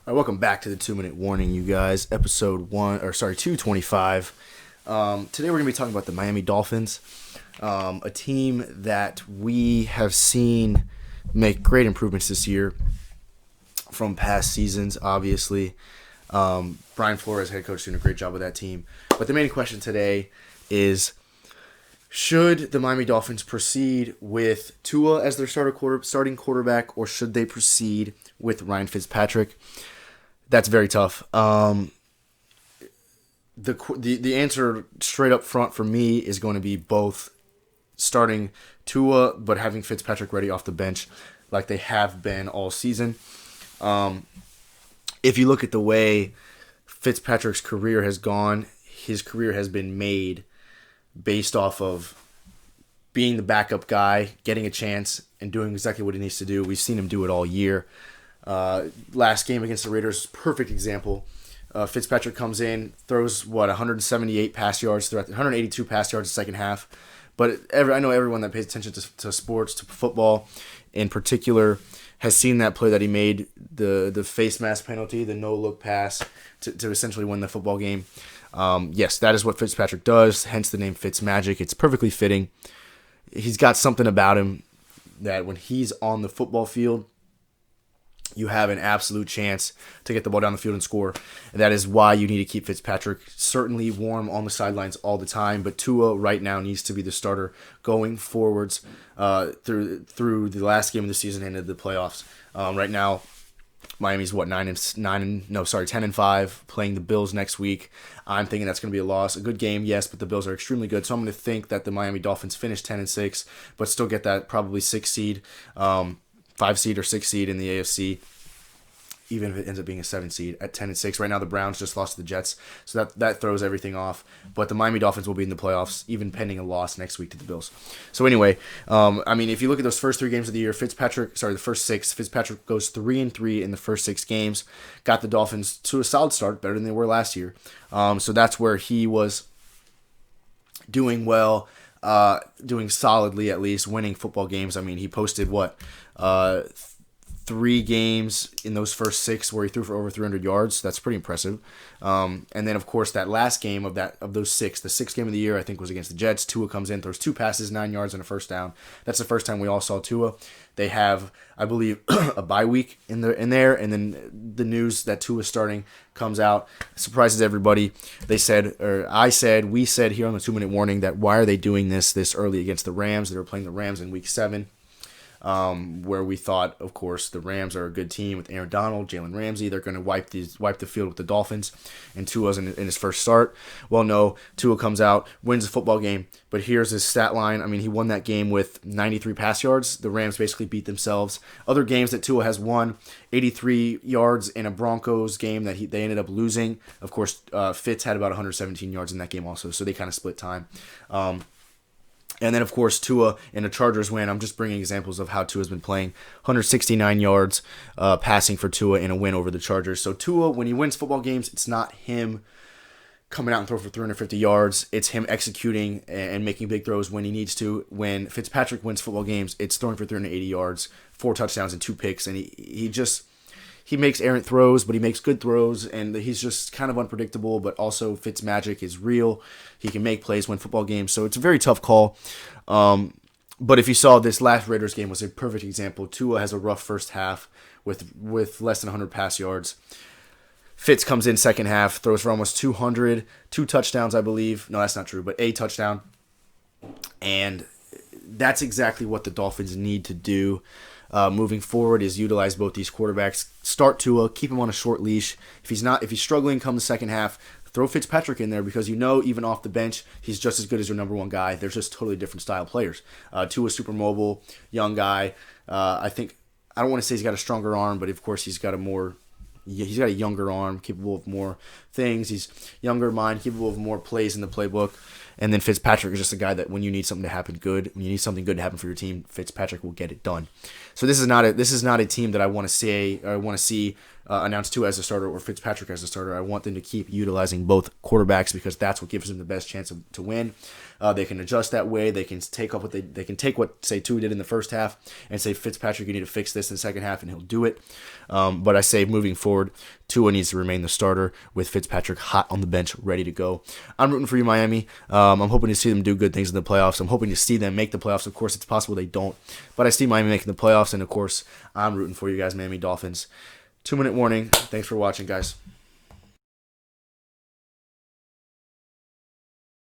All right, welcome back to the 2 Minute Warning, you guys. Episode 225. Today we're going to be talking about the Miami Dolphins, a team that we have seen make great improvements this year from past seasons, obviously. Brian Flores, head coach, doing a great job with that team. But the main question today is, should the Miami Dolphins proceed with Tua as their starting quarterback, or should they proceed with Ryan Fitzpatrick? That's very tough. The answer straight up front for me is going to be both starting Tua, but having Fitzpatrick ready off the bench like they have been all season. If you look at the way Fitzpatrick's career has gone, his career has been made based off of being the backup guy, getting a chance, and doing exactly what he needs to do. We've seen him do it all year. Last game against the Raiders, perfect example. Fitzpatrick comes in, throws 178 pass yards throughout 182 pass yards the second half. But I know everyone that pays attention to sports, to football in particular, has seen that play that he made, the face mask penalty, the no look pass to essentially win the football game. Yes, that is what Fitzpatrick does, hence the name Fitzmagic. It's perfectly fitting. He's got something about him that when he's on the football field, you have an absolute chance to get the ball down the field and score. And that is why you need to keep Fitzpatrick certainly warm on the sidelines all the time. But Tua right now needs to be the starter going forwards through the last game of the season and into the playoffs. Right now, Miami's 10-5, playing the Bills next week. I'm thinking that's going to be a loss. A good game, yes, but the Bills are extremely good. So I'm going to think that the Miami Dolphins finish 10-6, but still get that probably 6 seed. 5 seed or 6 seed in the AFC, even if it ends up being a 7 seed at 10-6. Right now, the Browns just lost to the Jets, so that throws everything off. But the Miami Dolphins will be in the playoffs, even pending a loss next week to the Bills. So anyway, if you look at those first 3 games of the year, the first 6, Fitzpatrick goes 3-3 in the first 6 games, got the Dolphins to a solid start, better than they were last year. So that's where he was doing well. Doing solidly, at least winning football games. I mean, he posted 3 games in those first 6 where he threw for over 300 yards. That's pretty impressive. And then, of course, that last game of those 6, the 6th game of the year, I think, was against the Jets. Tua comes in, throws 2 passes, 9 yards, and a first down. That's the first time we all saw Tua. They have, I believe, a bye week in there, and then the news that Tua is starting comes out. Surprises everybody. We said here on the 2-Minute Warning that why are they doing this early against the Rams? They were playing the Rams in Week 7. Where we thought, of course, the Rams are a good team with Aaron Donald, Jalen Ramsey. They're going to wipe the field with the Dolphins, and Tua's in his first start. Well, no, Tua comes out, wins the football game, but here's his stat line. I mean, he won that game with 93 pass yards. The Rams basically beat themselves. Other games that Tua has won, 83 yards in a Broncos game that they ended up losing. Of course, Fitz had about 117 yards in that game also, so they kind of split time. And then, of course, Tua in a Chargers win. I'm just bringing examples of how Tua's been playing. 169 yards passing for Tua in a win over the Chargers. So Tua, when he wins football games, it's not him coming out and throw for 350 yards. It's him executing and making big throws when he needs to. When Fitzpatrick wins football games, it's throwing for 380 yards, 4 touchdowns and 2 picks. And he makes errant throws, but he makes good throws, and he's just kind of unpredictable, but also Fitzmagic is real. He can make plays, win football games, so it's a very tough call. But if you saw this last Raiders game was a perfect example. Tua has a rough first half with less than 100 pass yards. Fitz comes in second half, throws for almost 200, 2 touchdowns, I believe. No, that's not true, but a touchdown. And that's exactly what the Dolphins need to do. Moving forward is utilize both these quarterbacks. Start Tua, keep him on a short leash. If he's struggling come the second half, throw Fitzpatrick in there because even off the bench, he's just as good as your number 1 guy. They're just totally different style players. Tua's super mobile, young guy. I don't want to say he's got a stronger arm, but of course he's got a younger arm, capable of more things. He's younger mind, capable of more plays in the playbook. And then Fitzpatrick is just a guy that when you need something to happen good, when you need something good to happen for your team, Fitzpatrick will get it done. So this is not a team that I want to see announced Tua as a starter or Fitzpatrick as a starter. I want them to keep utilizing both quarterbacks because that's what gives them the best chance to win. They can adjust that way. They can take up they can take what say Tua did in the first half and say Fitzpatrick, you need to fix this in the second half, and he'll do it. But I say moving forward, Tua needs to remain the starter with Fitzpatrick hot on the bench, ready to go. I'm rooting for you, Miami. I'm hoping to see them do good things in the playoffs. I'm hoping to see them make the playoffs. Of course, it's possible they don't, but I see Miami making the playoffs, and of course, I'm rooting for you guys, Miami Dolphins. 2-minute warning. Thanks for watching, guys.